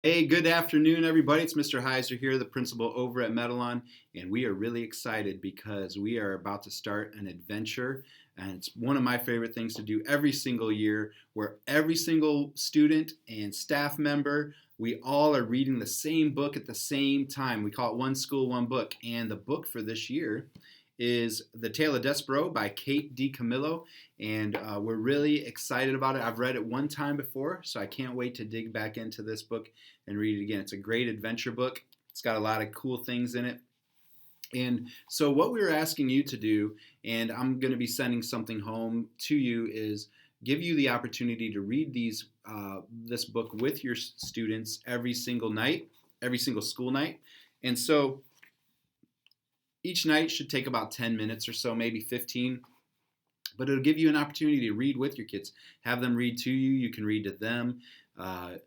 Hey, good afternoon, everybody. It's Mr. Heiser here, the principal over at Meadowlawn, and we are really excited because we are about to start an adventure. And it's one of my favorite things to do every single year, where every single student and staff member, we all are reading the same book at the same time. We call it One School, One Book. And the book for this year is The Tale of Despereaux by Kate DiCamillo, and we're really excited about it. I've read it one time before, so I can't wait to dig back into this book and read it again. It's a great adventure book. It's got a lot of cool things in it. And so, what we were asking you to do, and I'm going to be sending something home to you, is give you the opportunity to read this book with your students every single night, every single school night. And so, each night should take about 10 minutes or so, maybe 15, but it'll give you an opportunity to read with your kids. Have them read to you. You can read to them.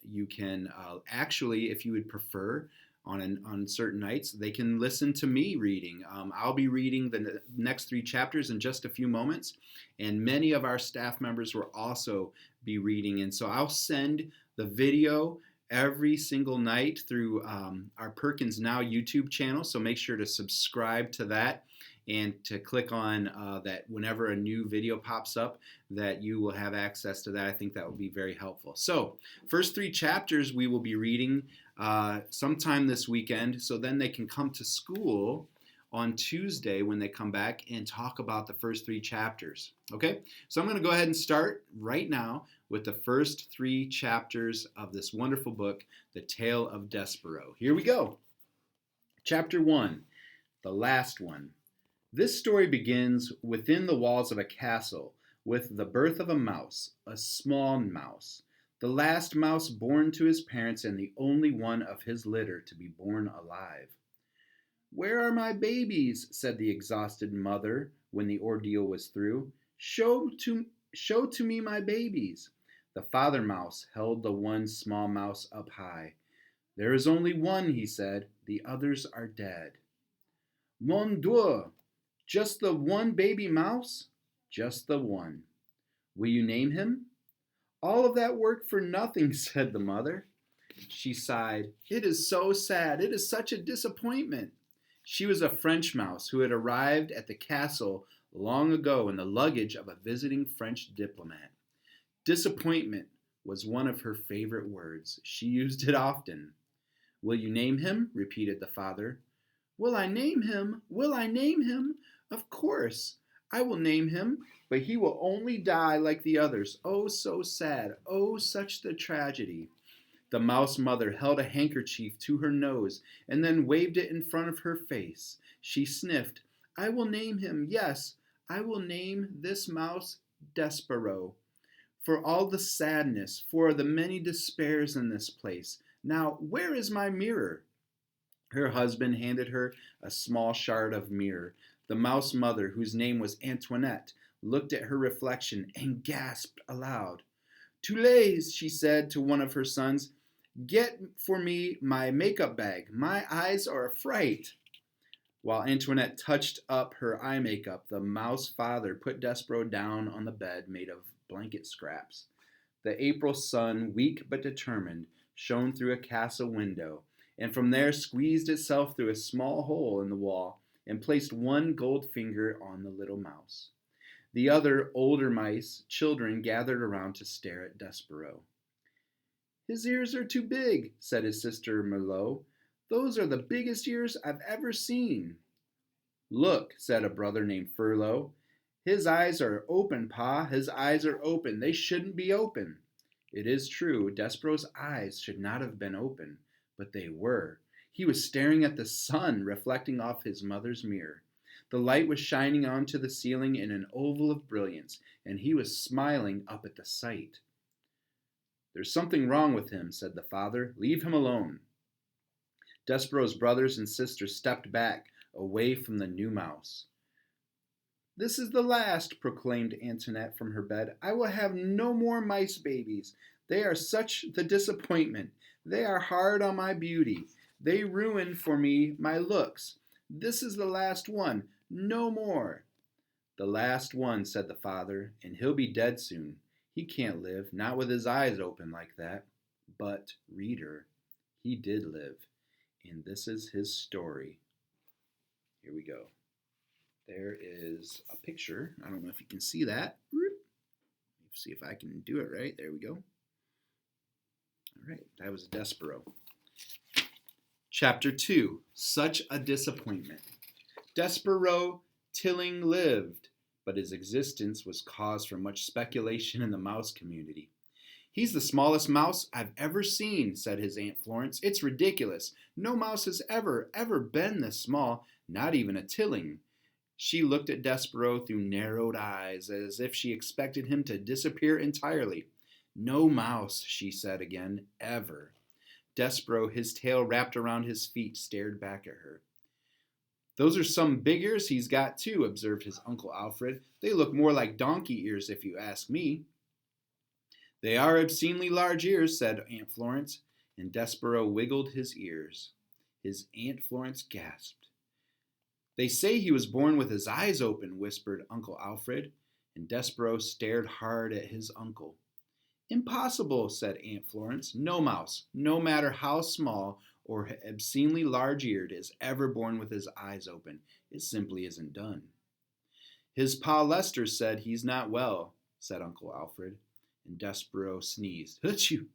You can actually, if you would prefer, on certain nights, they can listen to me reading. I'll be reading the next three chapters in just a few moments, and many of our staff members will also be reading. And so I'll send the video every single night through our Perkins Now YouTube channel. So make sure to subscribe to that and to click on that whenever a new video pops up, that you will have access to that. I think that will be very helpful. So first three chapters we will be reading sometime this weekend, so then they can come to school on Tuesday when they come back and talk about the first three chapters. Okay, so I'm going to go ahead and start right now with the first three chapters of this wonderful book, The Tale of Despereaux. Here we go. Chapter 1, the last one. This story begins within the walls of a castle with the birth of a mouse, a small mouse, the last mouse born to his parents and the only one of his litter to be born alive. "Where are my babies?" said the exhausted mother when the ordeal was through. Show to me my babies." The father mouse held the one small mouse up high. "There is only one," he said. "The others are dead." "Mon Dieu! Just the one baby mouse?" "Just the one." "Will you name him?" "All of that work for nothing," said the mother. She sighed. "It is so sad. It is such a disappointment." She was a French mouse who had arrived at the castle long ago in the luggage of a visiting French diplomat. Disappointment was one of her favorite words. She used it often. "Will you name him?" repeated the father. "Will I name him? Will I name him? Of course, I will name him, but he will only die like the others. Oh, so sad. Oh, such the tragedy." The mouse mother held a handkerchief to her nose and then waved it in front of her face. She sniffed. "I will name him, yes, I will name this mouse Despereaux. For all the sadness, for the many despairs in this place. Now, where is my mirror?" Her husband handed her a small shard of mirror. The mouse mother, whose name was Antoinette, looked at her reflection and gasped aloud. "Toulouse," she said to one of her sons, "get for me my makeup bag. My eyes are a fright." While Antoinette touched up her eye makeup, the mouse father put Despereaux down on the bed made of blanket scraps. The April sun, weak but determined, shone through a castle window, and from there squeezed itself through a small hole in the wall and placed one gold finger on the little mouse. The other older mice, children, gathered around to stare at Despereaux. "His ears are too big," said his sister Merlot. "Those are the biggest ears I've ever seen." "Look," said a brother named Furlough. "His eyes are open, Pa. His eyes are open. They shouldn't be open." It is true, Despereaux's eyes should not have been open, but they were. He was staring at the sun reflecting off his mother's mirror. The light was shining onto the ceiling in an oval of brilliance, and he was smiling up at the sight. "There's something wrong with him," said the father. "Leave him alone." Despereaux's brothers and sisters stepped back, away from the new mouse. "This is the last," proclaimed Antoinette from her bed. "I will have no more mice babies. They are such the disappointment. They are hard on my beauty. They ruin for me my looks. This is the last one. No more." "The last one," said the father, "and he'll be dead soon. He can't live, not with his eyes open like that." But, reader, He did live, and this is his story. Here we go. There is a picture. I don't know if you can see that. Let's see if I can do it right. There we go. All right, that was Despereaux. Chapter 2, Such a Disappointment. Despereaux Tilling lived, but his existence was cause for much speculation in the mouse community. "He's the smallest mouse I've ever seen," said his Aunt Florence. "It's ridiculous. No mouse has ever been this small, not even a Tilling." She looked at Despereaux through narrowed eyes, as if she expected him to disappear entirely. "No mouse," she said again, "ever." Despereaux, his tail wrapped around his feet, stared back at her. "Those are some big ears he's got, too," observed his Uncle Alfred. "They look more like donkey ears, if you ask me." "They are obscenely large ears," said Aunt Florence, and Despereaux wiggled his ears. His Aunt Florence gasped. "They say he was born with his eyes open," whispered Uncle Alfred, and Despereaux stared hard at his uncle. "Impossible," said Aunt Florence. "No mouse, no matter how small or obscenely large-eared, is ever born with his eyes open. It simply isn't done." "His Pa Lester said he's not well," said Uncle Alfred, and Despereaux sneezed. "Achoo!"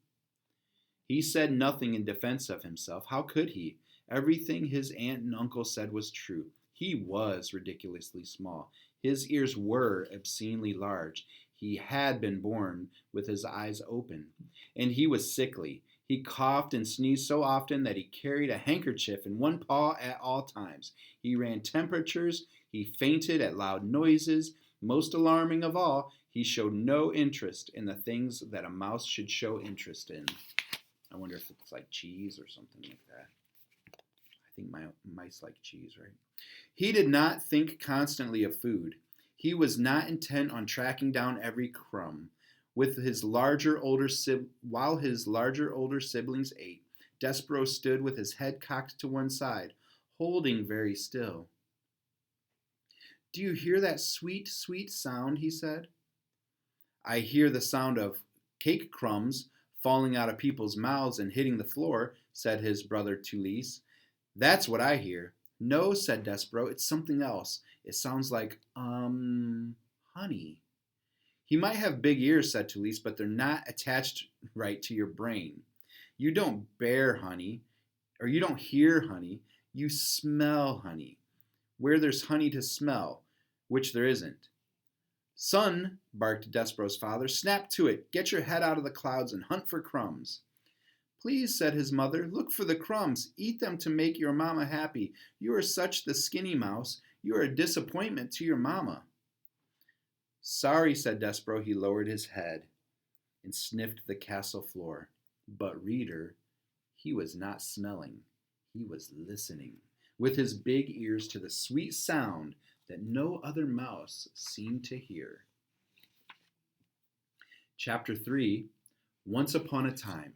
He said nothing in defense of himself. How could he? Everything his aunt and uncle said was true. He was ridiculously small. His ears were obscenely large. He had been born with his eyes open. And he was sickly. He coughed and sneezed so often that he carried a handkerchief in one paw at all times. He ran temperatures. He fainted at loud noises. Most alarming of all, he showed no interest in the things that a mouse should show interest in. I wonder if it's like cheese or something like that. I think mice like cheese, right? He did not think constantly of food. He was not intent on tracking down every crumb. While his larger, older siblings ate, Despereaux stood with his head cocked to one side, holding very still. "Do you hear that sweet, sweet sound?" he said. "I hear the sound of cake crumbs falling out of people's mouths and hitting the floor," said his brother Tulise. "That's what I hear." "No," said Despereaux, "it's something else. It sounds like, honey." "He might have big ears," said Tulise, "but they're not attached right to your brain. You don't bear honey, or you don't hear honey. You smell honey. Where there's honey to smell, which there isn't." "Son," barked Despereaux's father, "snap to it. Get your head out of the clouds and hunt for crumbs." "Please," said his mother, "look for the crumbs. Eat them to make your mama happy. You are such the skinny mouse. You are a disappointment to your mama." "Sorry," said Despereaux. He lowered his head and sniffed the castle floor. But, reader, he was not smelling. He was listening with his big ears to the sweet sound that no other mouse seemed to hear. Chapter 3, Once Upon a Time.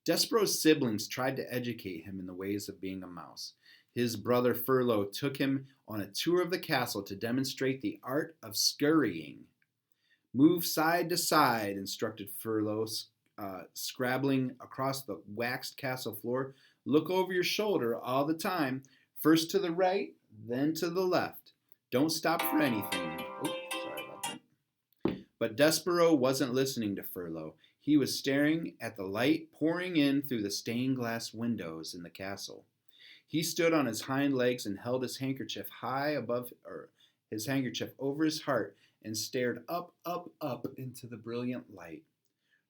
Despereaux's siblings tried to educate him in the ways of being a mouse. His brother Furlough took him on a tour of the castle to demonstrate the art of scurrying. "Move side to side," instructed Furlough, scrabbling across the waxed castle floor. "Look over your shoulder all the time, first to the right, then to the left. Don't stop for anything." Sorry about that. But Despereaux wasn't listening to Furlough. He was staring at the light pouring in through the stained glass windows in the castle. He stood on his hind legs and held his handkerchief over his heart and stared up into the brilliant light.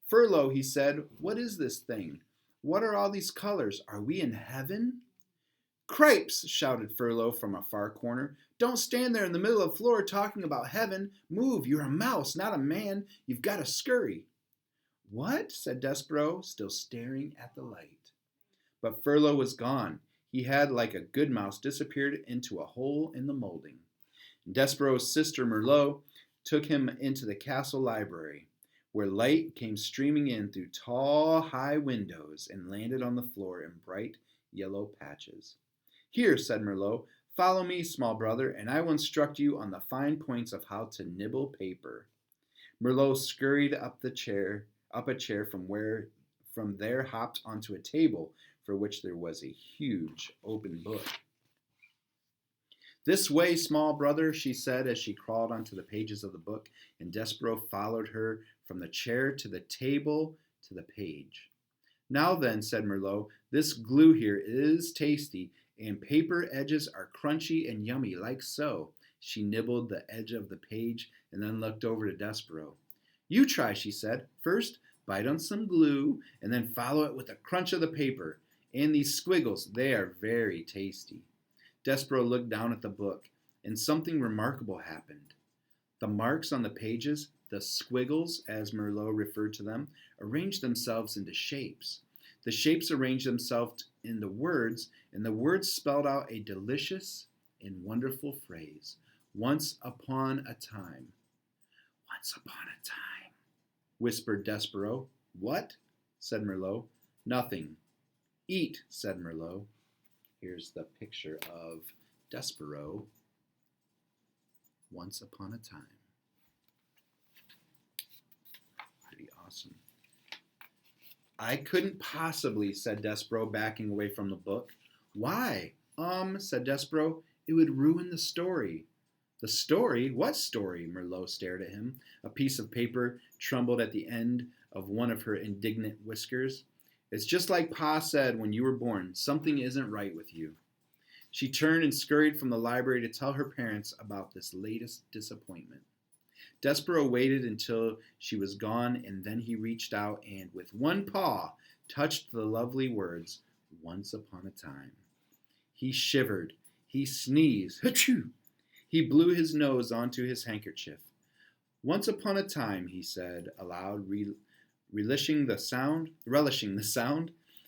"Furlough," he said, "what is this thing? What are all these colors? Are we in heaven?" "Cripes!" shouted Furlough from a far corner. "Don't stand there in the middle of the floor talking about heaven. Move, you're a mouse, not a man. You've got to scurry." "What?" said Despereaux, still staring at the light. But Furlough was gone. He had, like a good mouse, disappeared into a hole in the molding. Despereaux's sister Merlot took him into the castle library, where light came streaming in through tall, high windows and landed on the floor in bright yellow patches. "Here," said Merlot, "follow me, small brother, and I will instruct you on the fine points of how to nibble paper." Merlot scurried up a chair from there hopped onto a table for which there was a huge open book. This way, small brother, she said as she crawled onto the pages of the book, and Despereaux followed her from the chair to the table to the page. Now then, said Merlot, this glue here is tasty, and paper edges are crunchy and yummy, like so. She nibbled the edge of the page and then looked over to Despereaux. You try, she said. First, bite on some glue, and then follow it with a crunch of the paper. And these squiggles, they are very tasty. Despereaux looked down at the book, and something remarkable happened. The marks on the pages, the squiggles, as Merlot referred to them, arranged themselves into shapes. The shapes arranged themselves in the words, and the words spelled out a delicious and wonderful phrase. Once upon a time. Once upon a time, whispered Despereaux. What? Said Merlot. Nothing. Eat, said Merlot. Here's the picture of Despereaux. Once upon a time. Pretty awesome. I couldn't possibly, said Despereaux, backing away from the book. Why? Said Despereaux, it would ruin the story. The story? What story? Merlot stared at him. A piece of paper trembled at the end of one of her indignant whiskers. It's just like Pa said when you were born. Something isn't right with you. She turned and scurried from the library to tell her parents about this latest disappointment. Despereaux waited until she was gone, and then he reached out and, with one paw, touched the lovely words, Once upon a time. He shivered. He sneezed. Achoo! He blew his nose onto his handkerchief. Once upon a time, he said aloud, relishing the sound,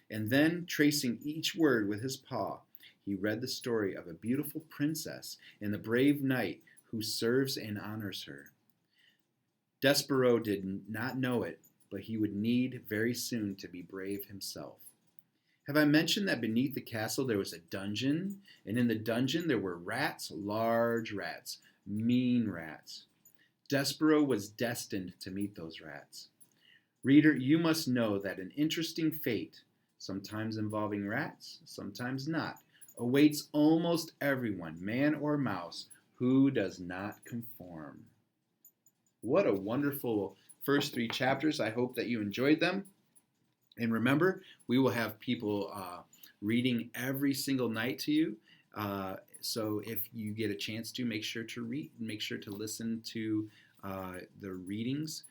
and then, tracing each word with his paw, he read the story of a beautiful princess and the brave knight who serves and honors her. Despereaux did not know it, but he would need very soon to be brave himself. Have I mentioned that beneath the castle there was a dungeon, and in the dungeon there were rats, large rats, mean rats. Despereaux was destined to meet those rats. Reader, you must know that an interesting fate, sometimes involving rats, sometimes not, awaits almost everyone, man or mouse, who does not conform. What a wonderful first 3 chapters. I hope that you enjoyed them. And remember, we will have people reading every single night to you. So if you get a chance to, make sure to read, make sure to listen to the readings.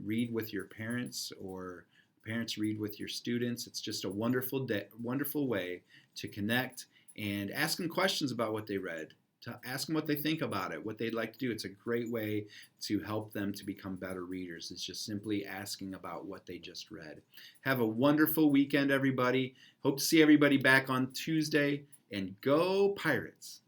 Read with your parents, or parents read with your students. It's just a wonderful way to connect and ask them questions about what they read. To ask them what they think about it, what they'd like to do. It's a great way to help them to become better readers. It's just simply asking about what they just read. Have a wonderful weekend, everybody. Hope to see everybody back on Tuesday, and go Pirates!